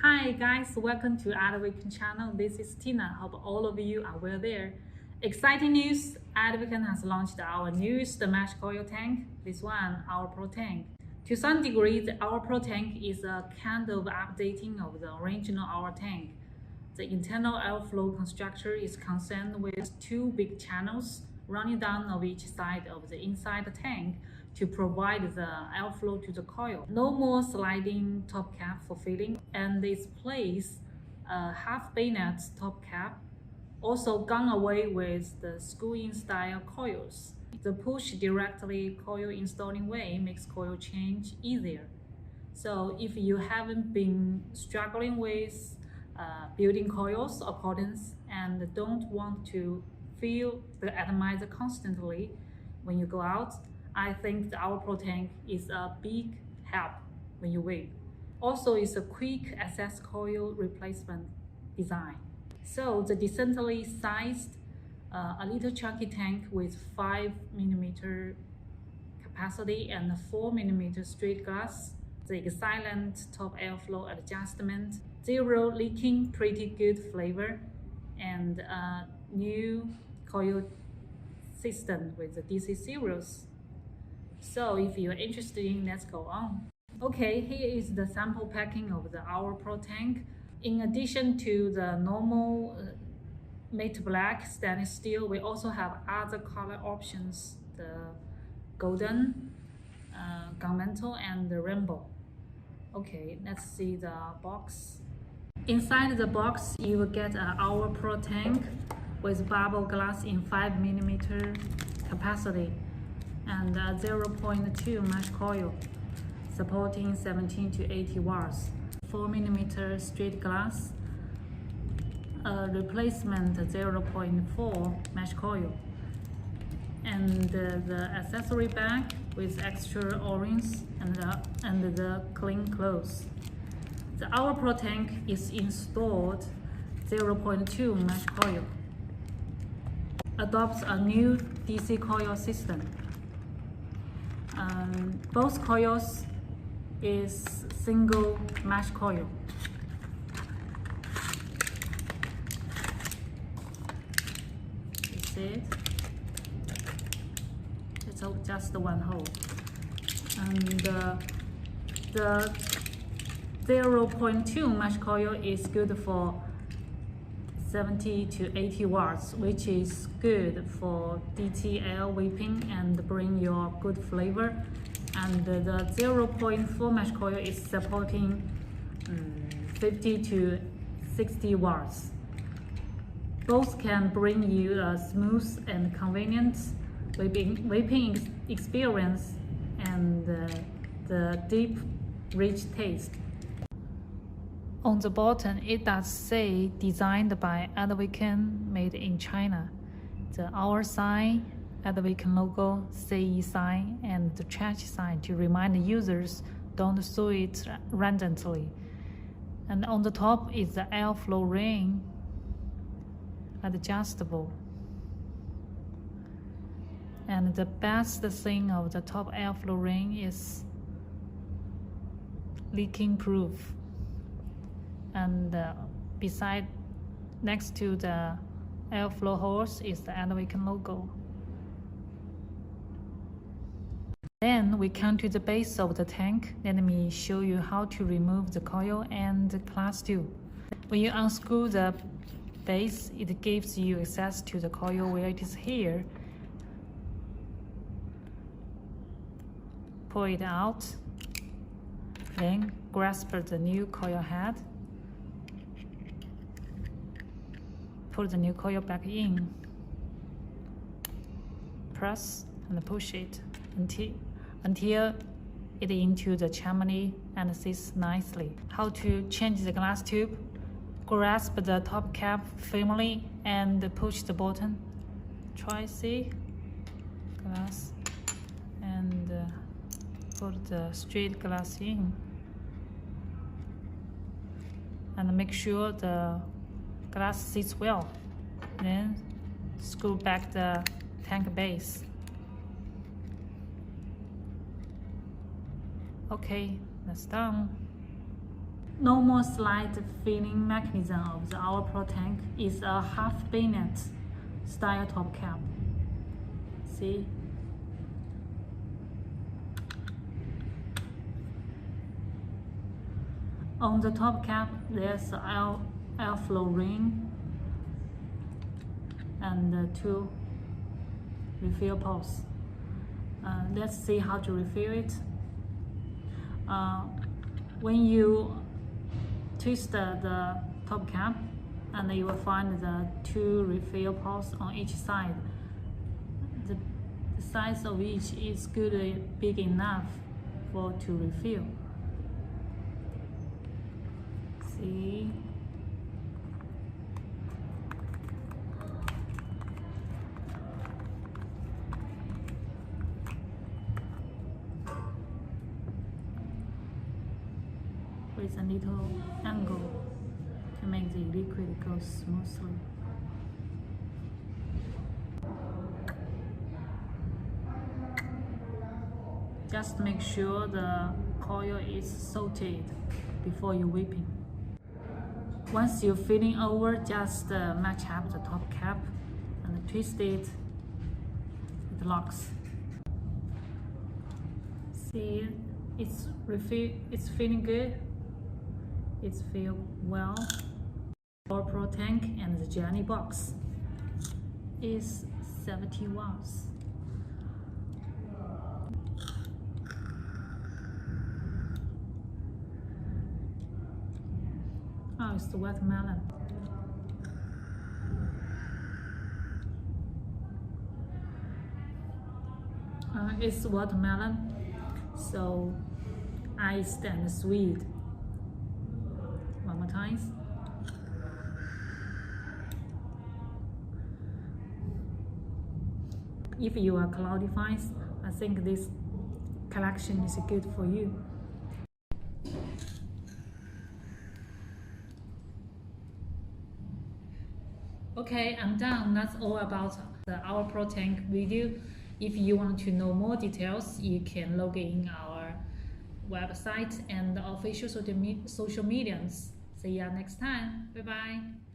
Hi guys, welcome to Advken channel. This is Tina. Hope all of you are well there. Exciting news! Advken has launched our newest mesh coil tank. This one, our Pro Tank. To some degree, our Pro Tank is a kind of updating of the original our tank. The internal airflow construction is concerned with two big channels running down of each side of the inside tank to provide the airflow to the coil. No more sliding top cap for filling, and it's placed a half bayonet top cap. Also gone away with the screw-in style coils. The push directly coil installing way makes coil change easier. So if you haven't been struggling with building coils or cottons and don't want to feel the atomizer constantly when you go out, I think our Pro Tank is a big help when you wait. Also, it's a quick access coil replacement design. So the decently sized, a little chunky tank with 5mm capacity and 4mm straight glass, the excellent top airflow adjustment, zero leaking, pretty good flavor, and a new coil system with the DC serials. So if you're interested in, let's go on. Okay, here is the sample packing of our Pro Tank. In addition to the normal matte black stainless steel, we also have other color options, the golden, gunmetal, and the rainbow. Okay, let's see the box. Inside the box, you will get our Pro Tank with bubble glass in 5mm capacity and 0.2 mesh coil supporting 17 to 80 watts, 4mm straight glass, replacement 0.4 mesh coil, and the accessory bag with extra O-rings and the clean clothes. Our Pro Tank is installed 0.2 mesh coil. Adopts a new DC coil system. Both coils is single mesh coil. You see it? It's just one hole. And the 0.2 mesh coil is good for 70 to 80 watts, which is good for DTL whipping and bring your good flavor. And the 0.4 mesh coil is supporting 50 to 60 watts. Both can bring you a smooth and convenient whipping experience and the deep, rich taste. On the bottom, it does say designed by Advken, made in China. The hour sign, Advken logo, CE sign, and the trash sign to remind the users don't sew it randomly. And on the top is the airflow ring, adjustable. And the best thing of the top airflow ring is leaking proof. And next to the airflow hose is the Advken logo. Then we come to the base of the tank. Let me show you how to remove the coil and the class 2. When you unscrew the base, it gives you access to the coil where it is here. Pull it out, then grasp the new coil head. Put the new coil back in. Press and push it until it into the chimney and sits nicely. How to change the glass tube? Grasp the top cap firmly and push the button. Try see glass and put the straight glass in. And make sure the glass sits well. Then screw back the tank base. Okay, that's done. normal slide filling mechanism of our Pro tank is a half bayonet style top cap. See? On the top cap, there's an airflow ring and two refill posts. Let's see how to refill it. When you twist the top cap, and you will find the two refill posts on each side. The size of each is good, big enough to refill. See? With a little angle to make the liquid go smoothly. Just make sure the coil is salted before you whipping. Once you're filling over, just match up the top cap and twist it. It locks. See, it's feeling good. It's filled well. Our Pro tank and the jelly box is 70 watts. Oh, it's the watermelon. It's watermelon, so iced and sweet. One more time. If you are cloudy fans, I think this collection is good for you. Okay, I'm done. That's all about our Pro tank video. If you want to know more details, you can log in our website and the official social medias. See ya next time. Bye bye.